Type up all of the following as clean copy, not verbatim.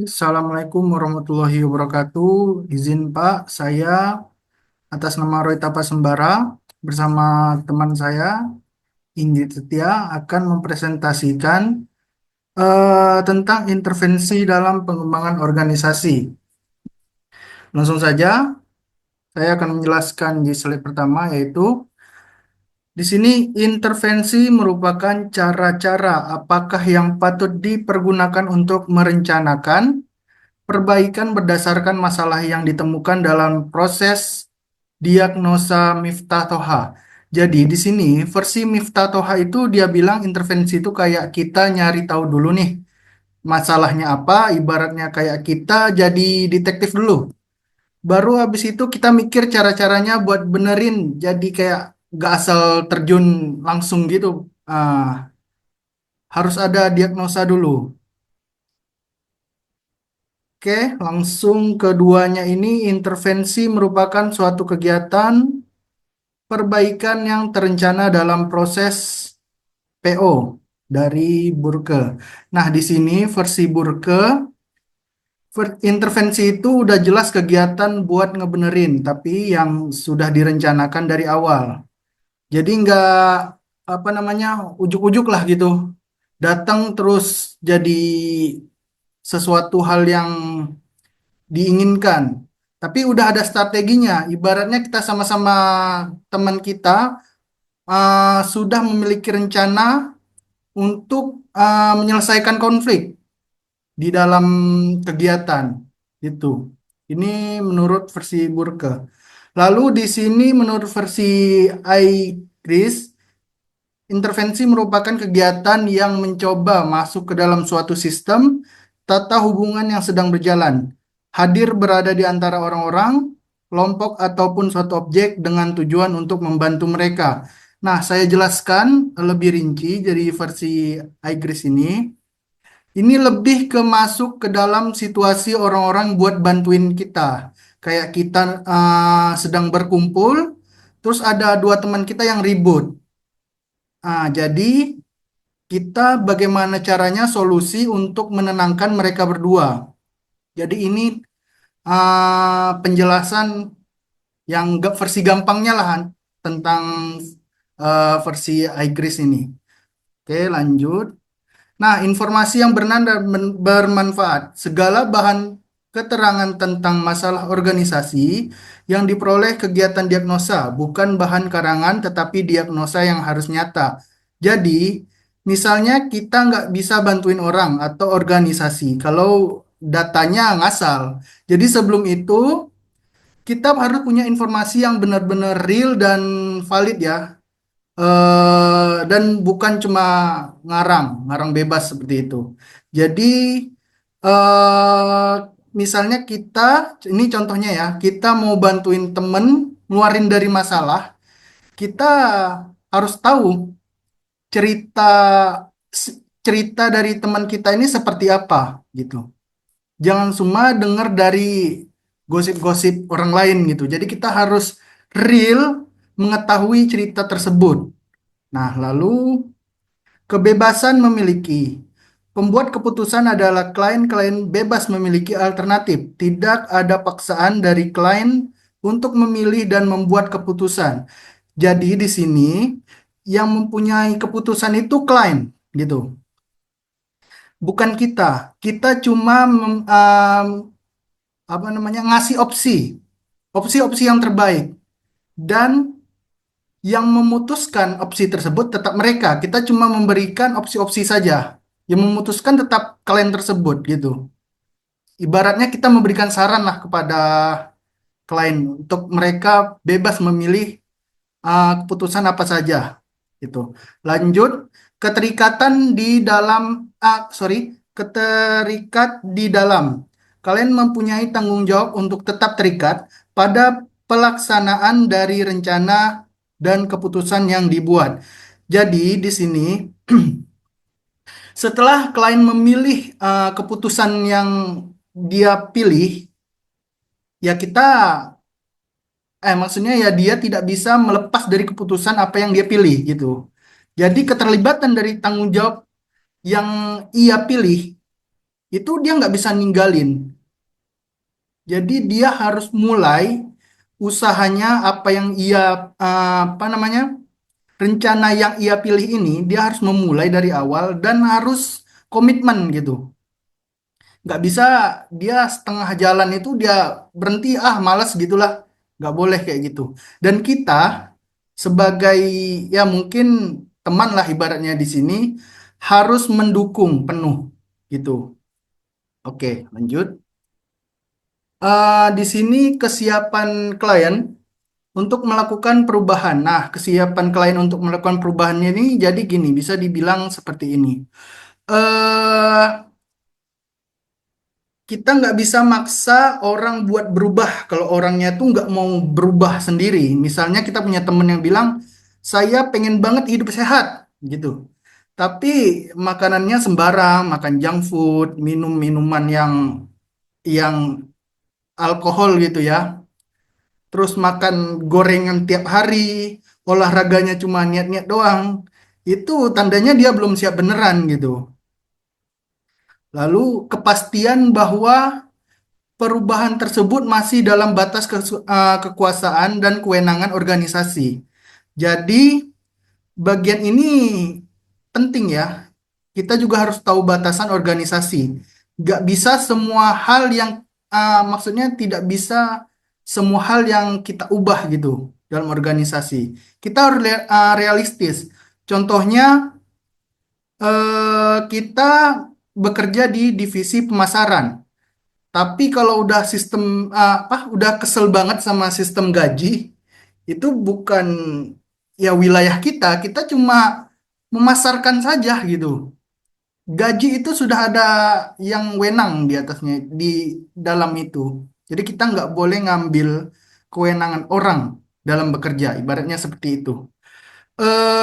Assalamualaikum warahmatullahi wabarakatuh. Izin Pak, saya atas nama Roy Tapasembara bersama teman saya Ingrid Setia akan mempresentasikan tentang intervensi dalam pengembangan organisasi. Langsung saja, saya akan menjelaskan di slide pertama yaitu di sini intervensi merupakan cara-cara apakah yang patut dipergunakan untuk merencanakan perbaikan berdasarkan masalah yang ditemukan dalam proses diagnosa Miftah Toha. Jadi di sini versi Miftah Toha itu dia bilang intervensi itu kayak kita nyari tahu dulu nih masalahnya apa, ibaratnya kayak kita jadi detektif dulu. Baru habis itu kita mikir cara-caranya buat benerin. Jadi kayak gak asal terjun langsung gitu. Harus ada diagnosa dulu. Oke, langsung keduanya ini intervensi merupakan suatu kegiatan perbaikan yang terencana dalam proses PO dari Burke. Nah, di sini versi Burke, intervensi itu udah jelas kegiatan buat ngebenerin, tapi yang sudah direncanakan dari awal. Jadi nggak apa namanya ujuk-ujuk lah gitu. Datang terus jadi sesuatu hal yang diinginkan. Tapi udah ada strateginya. Ibaratnya kita sama-sama teman kita sudah memiliki rencana untuk menyelesaikan konflik di dalam kegiatan itu. Ini menurut versi Burke. Lalu di sini menurut versi iChris, intervensi merupakan kegiatan yang mencoba masuk ke dalam suatu sistem tata hubungan yang sedang berjalan. Hadir berada di antara orang-orang, kelompok ataupun suatu objek dengan tujuan untuk membantu mereka. Nah, saya jelaskan lebih rinci dari versi iChris ini. Ini lebih ke masuk ke dalam situasi orang-orang buat bantuin kita. Kayak kita sedang berkumpul, terus ada dua teman kita yang ribut. Jadi kita bagaimana caranya solusi untuk menenangkan mereka berdua. Jadi ini penjelasan yang versi gampangnya lah tentang versi iGris ini. Oke, lanjut. Nah, informasi yang bermanfaat. Segala bahan keterangan tentang masalah organisasi yang diperoleh kegiatan diagnosa, bukan bahan karangan tetapi diagnosa yang harus nyata. Jadi, misalnya kita nggak bisa bantuin orang atau organisasi kalau datanya ngasal. Jadi sebelum itu, kita harus punya informasi yang benar-benar real dan valid ya. Dan bukan cuma ngarang bebas seperti itu. Jadi eh misalnya kita, ini contohnya ya, kita mau bantuin temen ngeluarin dari masalah, kita harus tahu cerita cerita dari teman kita ini seperti apa gitu. Jangan cuma dengar dari gosip-gosip orang lain gitu. Jadi kita harus real mengetahui cerita tersebut. Nah, lalu kebebasan memiliki. Pembuat keputusan adalah klien-klien bebas memiliki alternatif. Tidak ada paksaan dari klien untuk memilih dan membuat keputusan. Jadi di sini yang mempunyai keputusan itu klien, gitu. Bukan kita. Kita cuma apa namanya ngasih opsi-opsi yang terbaik dan yang memutuskan opsi tersebut tetap mereka. Kita cuma memberikan opsi-opsi saja. Yang memutuskan tetap klien tersebut gitu. Ibaratnya kita memberikan saran lah kepada klien untuk mereka bebas memilih keputusan apa saja gitu. Lanjut, keterikatan di dalam keterikat di dalam. Kalian mempunyai tanggung jawab untuk tetap terikat pada pelaksanaan dari rencana dan keputusan yang dibuat. Jadi di sini setelah klien memilih keputusan yang dia pilih, ya kita maksudnya ya dia tidak bisa melepas dari keputusan apa yang dia pilih gitu. Jadi keterlibatan dari tanggung jawab yang ia pilih itu dia nggak bisa ninggalin. Jadi dia harus mulai usahanya apa yang ia apa namanya rencana yang ia pilih ini dia harus memulai dari awal dan harus komitmen gitu. Nggak bisa dia setengah jalan itu dia berhenti malas gitulah. Nggak boleh kayak gitu. Dan kita sebagai ya mungkin teman lah ibaratnya di sini harus mendukung penuh gitu. Oke, lanjut. Di sini kesiapan klien untuk melakukan perubahan. Nah, kesiapan klien untuk melakukan perubahannya ini jadi gini, bisa dibilang seperti ini. eh Kita nggak bisa maksa orang buat berubah kalau orangnya tuh nggak mau berubah sendiri. Misalnya kita punya temen yang bilang, saya pengen banget hidup sehat, gitu. Tapi makanannya sembarang, makan junk food, minum minuman yang alkohol gitu ya. Terus makan gorengan tiap hari, olahraganya cuma niat-niat doang. Itu tandanya dia belum siap beneran gitu. Lalu kepastian bahwa perubahan tersebut masih dalam batas kekuasaan dan kewenangan organisasi. Jadi, bagian ini penting ya. Kita juga harus tahu batasan organisasi. Gak bisa semua hal yang, maksudnya tidak bisa semua hal yang kita ubah gitu dalam organisasi. Kita harus realistis. Contohnya, kita bekerja di divisi pemasaran. Tapi kalau udah sistem udah kesel banget sama sistem gaji, itu bukan ya wilayah kita. Kita cuma memasarkan saja gitu. Gaji itu sudah ada yang wenang di atasnya di dalam itu. Jadi kita nggak boleh ngambil kewenangan orang dalam bekerja. Ibaratnya seperti itu.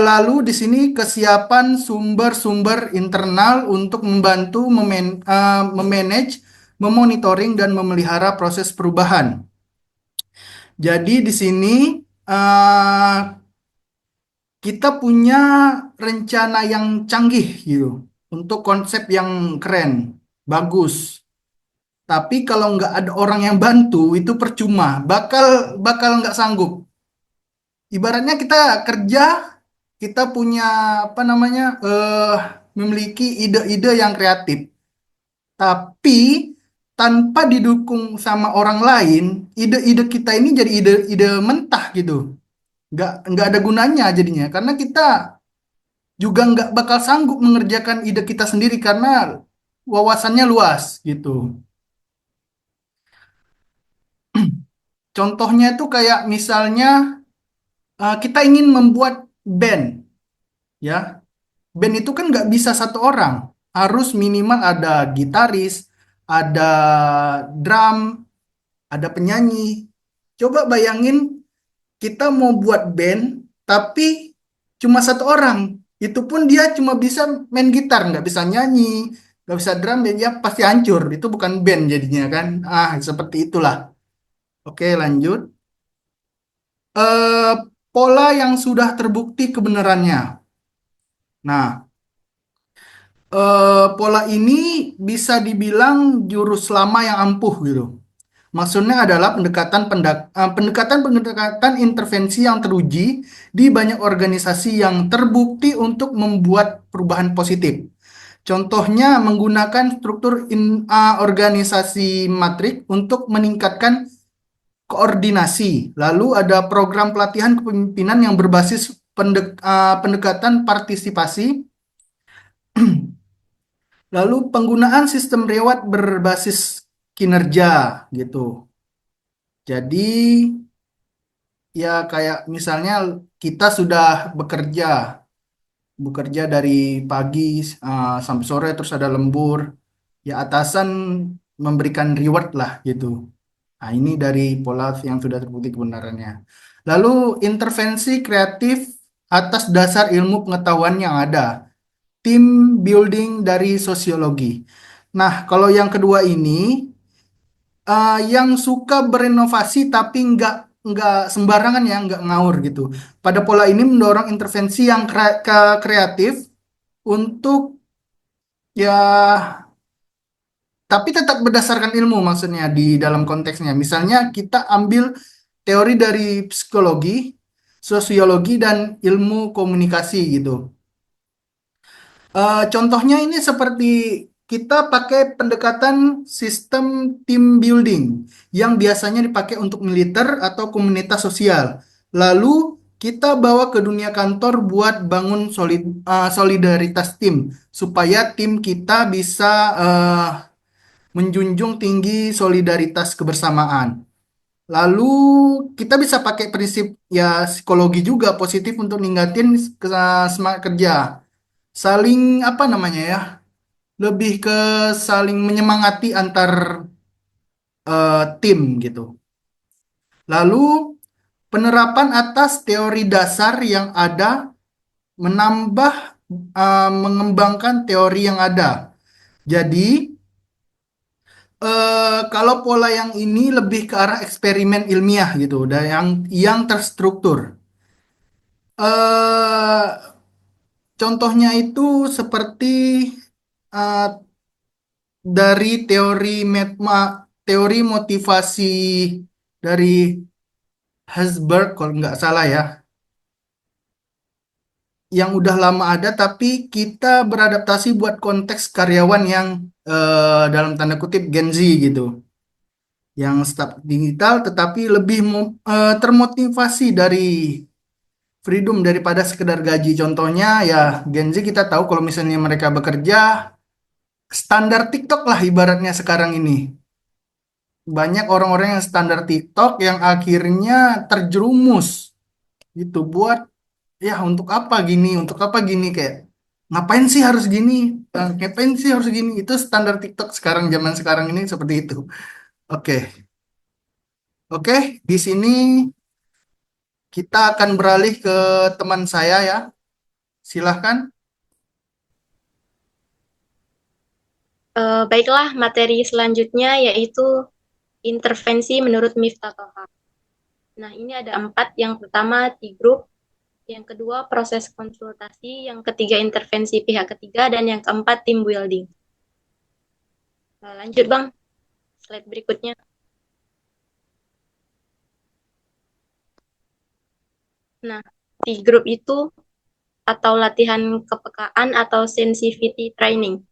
Lalu di sini kesiapan sumber-sumber internal untuk membantu memanage, memonitoring dan memelihara proses perubahan. Jadi di sini eh, kita punya rencana yang canggih gitu untuk konsep yang keren, bagus. Tapi kalau nggak ada orang yang bantu itu percuma, bakal bakal nggak sanggup. Ibaratnya kita kerja, kita punya apa namanya, memiliki ide-ide yang kreatif, tapi tanpa didukung sama orang lain, ide-ide kita ini jadi ide-ide mentah gitu, nggak ada gunanya jadinya, karena kita juga nggak bakal sanggup mengerjakan ide kita sendiri karena wawasannya luas gitu. Contohnya itu kayak misalnya kita ingin membuat band, ya. Band itu kan nggak bisa satu orang, harus minimal ada gitaris, ada drum, ada penyanyi. Coba bayangin kita mau buat band, tapi cuma satu orang. Itu pun dia cuma bisa main gitar, nggak bisa nyanyi, nggak bisa drum, dan dia pasti hancur. Itu bukan band jadinya kan. Seperti itulah. Oke, lanjut. Eh, Pola yang sudah terbukti kebenarannya. Nah, pola ini bisa dibilang jurus lama yang ampuh gitu. Maksudnya adalah pendekatan intervensi yang teruji di banyak organisasi yang terbukti untuk membuat perubahan positif. Contohnya menggunakan struktur organisasi matrik untuk meningkatkan koordinasi. Lalu ada program pelatihan kepemimpinan yang berbasis pendekatan partisipasi. Lalu penggunaan sistem reward berbasis kinerja gitu. Jadi ya kayak misalnya kita sudah bekerja, bekerja dari pagi sampai sore terus ada lembur, ya atasan memberikan reward lah gitu. Nah, ini dari pola yang sudah terbukti kebenarannya. Lalu intervensi kreatif atas dasar ilmu pengetahuan yang ada. Team building dari sosiologi. Nah, kalau yang kedua ini yang suka berinovasi tapi nggak sembarangan ya, nggak ngawur gitu. Pada pola ini mendorong intervensi yang kreatif untuk ya tapi tetap berdasarkan ilmu maksudnya di dalam konteksnya. Misalnya kita ambil teori dari psikologi, sosiologi, dan ilmu komunikasi gitu. Contohnya ini seperti kita pakai pendekatan sistem team building yang biasanya dipakai untuk militer atau komunitas sosial. Lalu kita bawa ke dunia kantor buat bangun solidaritas tim supaya tim kita bisa menjunjung tinggi solidaritas kebersamaan. Lalu kita bisa pakai prinsip ya psikologi juga positif untuk ningkatin semangat kerja. Saling apa namanya ya? Lebih ke saling menyemangati antar tim gitu. Lalu penerapan atas teori dasar yang ada menambah mengembangkan teori yang ada. Jadi kalau pola yang ini lebih ke arah eksperimen ilmiah gitu, dan yang terstruktur. eh Contohnya itu seperti eh, dari teori motivasi dari Herzberg kalau nggak salah ya, yang udah lama ada tapi kita beradaptasi buat konteks karyawan yang dalam tanda kutip Gen Z gitu, yang staf digital tetapi lebih termotivasi dari freedom daripada sekedar gaji. Contohnya ya Gen Z kita tahu kalau misalnya mereka bekerja standar TikTok lah ibaratnya sekarang ini. Banyak orang-orang yang standar TikTok yang akhirnya terjerumus gitu buat ya untuk apa gini, untuk apa gini kayak ngapain sih harus gini, ngapain sih harus gini. Itu standar TikTok sekarang zaman sekarang ini seperti itu. Oke, oke, di sini kita akan beralih ke teman saya ya. Silahkan. Baiklah, materi selanjutnya yaitu intervensi menurut Miftah Toha. Nah, ini ada 4. Yang pertama, T-group. Yang kedua, proses konsultasi. Yang ketiga, intervensi pihak ketiga. Dan yang keempat, team building. Lanjut, Bang. Slide berikutnya. Nah, T-group itu atau latihan kepekaan atau sensitivity training.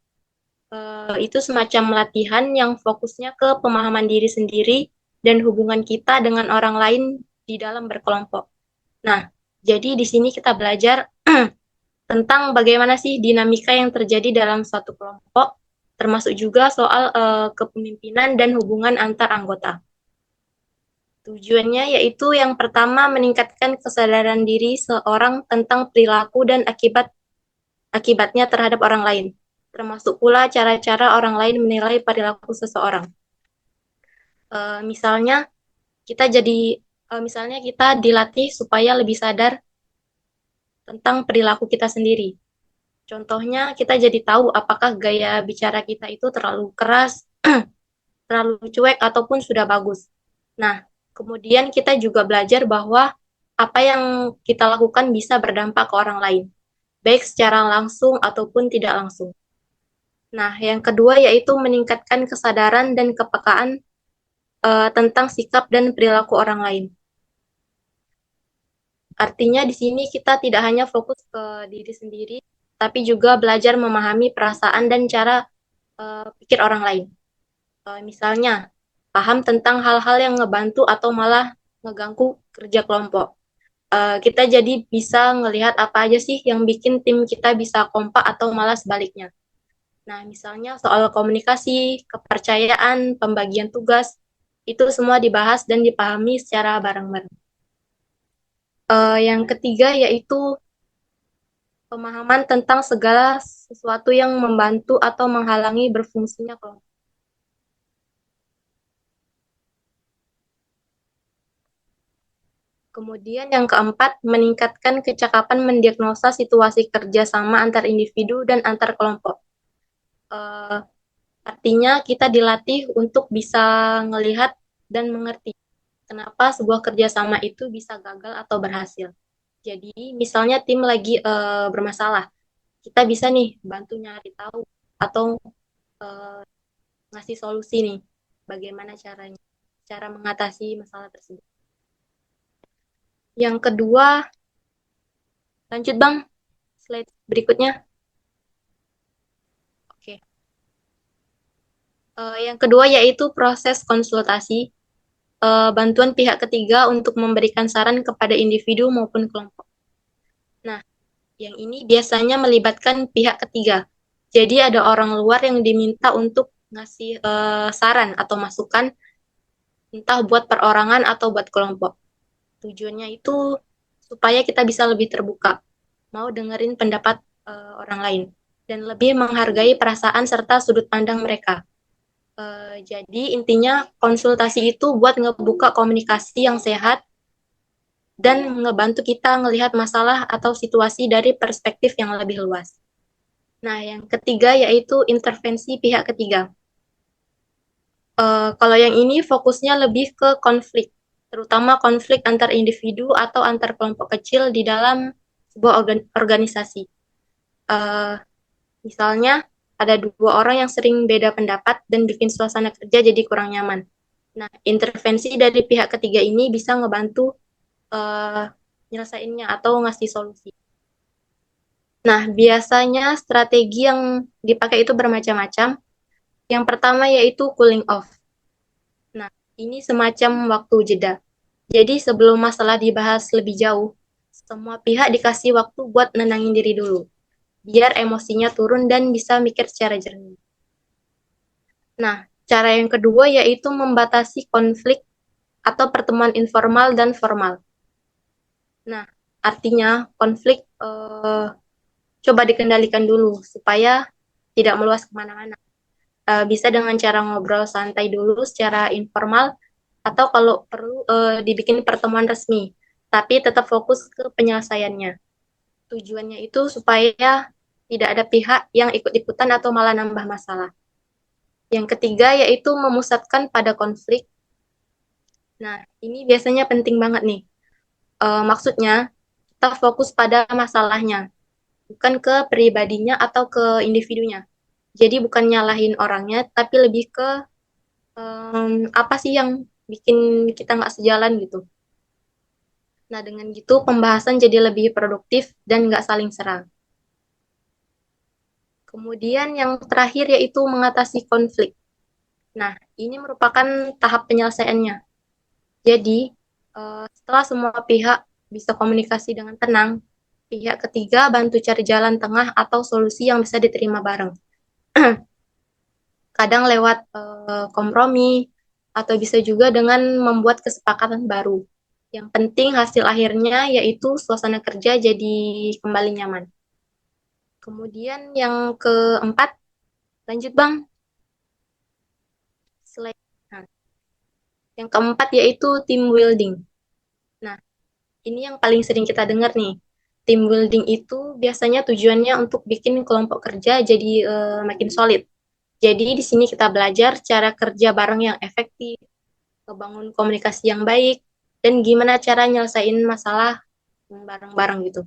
Itu semacam latihan yang fokusnya ke pemahaman diri sendiri dan hubungan kita dengan orang lain di dalam berkelompok. Nah, jadi di sini kita belajar tentang bagaimana sih dinamika yang terjadi dalam suatu kelompok, termasuk juga soal kepemimpinan dan hubungan antar anggota. Tujuannya yaitu yang pertama meningkatkan kesadaran diri seorang tentang perilaku dan akibatnya terhadap orang lain, termasuk pula cara-cara orang lain menilai perilaku seseorang. Misalnya kita jadi misalnya kita dilatih supaya lebih sadar tentang perilaku kita sendiri. Contohnya, kita jadi tahu apakah gaya bicara kita itu terlalu keras, terlalu cuek, ataupun sudah bagus. Nah, kemudian kita juga belajar bahwa apa yang kita lakukan bisa berdampak ke orang lain, baik secara langsung ataupun tidak langsung. Nah, yang kedua yaitu meningkatkan kesadaran dan kepekaan tentang sikap dan perilaku orang lain. Artinya di sini kita tidak hanya fokus ke diri sendiri, tapi juga belajar memahami perasaan dan cara pikir orang lain. Misalnya, paham tentang hal-hal yang ngebantu atau malah ngeganggu kerja kelompok. Kita jadi bisa ngelihat apa aja sih yang bikin tim kita bisa kompak atau malah sebaliknya. Nah, misalnya soal komunikasi, kepercayaan, pembagian tugas, itu semua dibahas dan dipahami secara bareng-bareng. Yang ketiga yaitu pemahaman tentang segala sesuatu yang membantu atau menghalangi berfungsinya kelompok. Kemudian yang keempat, meningkatkan kecakapan mendiagnosa situasi kerjasama antar individu dan antar kelompok. Uh, Artinya kita dilatih untuk bisa melihat dan mengerti kenapa sebuah kerjasama itu bisa gagal atau berhasil. Jadi misalnya tim lagi bermasalah, kita bisa nih bantu nyari tahu atau uh, ngasih solusi nih, bagaimana caranya, cara mengatasi masalah tersebut. Yang kedua, lanjut Bang, slide berikutnya. Oke. Yang kedua yaitu proses konsultasi, bantuan pihak ketiga untuk memberikan saran kepada individu maupun kelompok. Nah, yang ini biasanya melibatkan pihak ketiga. Jadi ada orang luar yang diminta untuk ngasih saran atau masukan, entah buat perorangan atau buat kelompok. Tujuannya itu supaya kita bisa lebih terbuka, mau dengerin pendapat orang lain, dan lebih menghargai perasaan serta sudut pandang mereka. Jadi intinya konsultasi itu buat ngebuka komunikasi yang sehat dan ngebantu kita ngelihat masalah atau situasi dari perspektif yang lebih luas. Nah, yang ketiga yaitu intervensi pihak ketiga. Kalau yang ini fokusnya lebih ke konflik, terutama konflik antar individu atau antar kelompok kecil di dalam sebuah organisasi. Uh, Misalnya, ada dua orang yang sering beda pendapat dan bikin suasana kerja jadi kurang nyaman. Nah, intervensi dari pihak ketiga ini bisa ngebantu uh, nyelesainnya atau ngasih solusi. Nah, biasanya strategi yang dipakai itu bermacam-macam. Yang pertama yaitu cooling off. Nah, ini semacam waktu jeda. Jadi sebelum masalah dibahas lebih jauh, semua pihak dikasih waktu buat nenangin diri dulu, biar emosinya turun dan bisa mikir secara jernih. Nah, cara yang kedua yaitu membatasi konflik atau pertemuan informal dan formal. Nah, artinya konflik coba dikendalikan dulu supaya tidak meluas kemana-mana. Bisa dengan cara ngobrol santai dulu secara informal atau kalau perlu dibikin pertemuan resmi, tapi tetap fokus ke penyelesaiannya. Tujuannya itu supaya tidak ada pihak yang ikut-ikutan atau malah nambah masalah. Yang ketiga yaitu memusatkan pada konflik. Nah, ini biasanya penting banget nih. Maksudnya, kita fokus pada masalahnya, bukan ke pribadinya atau ke individunya. Jadi bukan nyalahin orangnya, tapi lebih ke apa sih yang bikin kita nggak sejalan gitu. Nah, dengan gitu pembahasan jadi lebih produktif dan nggak saling serang. Kemudian yang terakhir yaitu mengatasi konflik. Nah, ini merupakan tahap penyelesaiannya. Jadi, setelah semua pihak bisa komunikasi dengan tenang, pihak ketiga bantu cari jalan tengah atau solusi yang bisa diterima bareng. Kadang lewat kompromi, atau bisa juga dengan membuat kesepakatan baru. Yang penting hasil akhirnya yaitu suasana kerja jadi kembali nyaman. Kemudian yang keempat, lanjut Bang. Slide. Nah, yang keempat yaitu team building. Nah, ini yang paling sering kita dengar nih. Team building itu biasanya tujuannya untuk bikin kelompok kerja jadi makin solid. Jadi di sini kita belajar cara kerja bareng yang efektif, membangun komunikasi yang baik, dan gimana cara nyelesain masalah bareng-bareng gitu.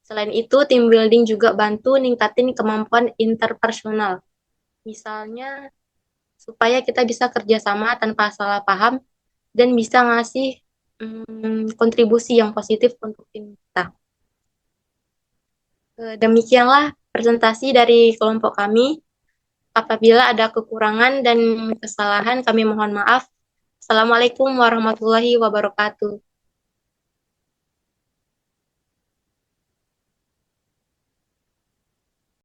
Selain itu, team building juga bantu ningkatin kemampuan interpersonal. Misalnya, supaya kita bisa kerjasama tanpa salah paham dan bisa ngasih kontribusi yang positif untuk tim kita. Demikianlah presentasi dari kelompok kami. Apabila ada kekurangan dan kesalahan, kami mohon maaf. Assalamualaikum warahmatullahi wabarakatuh.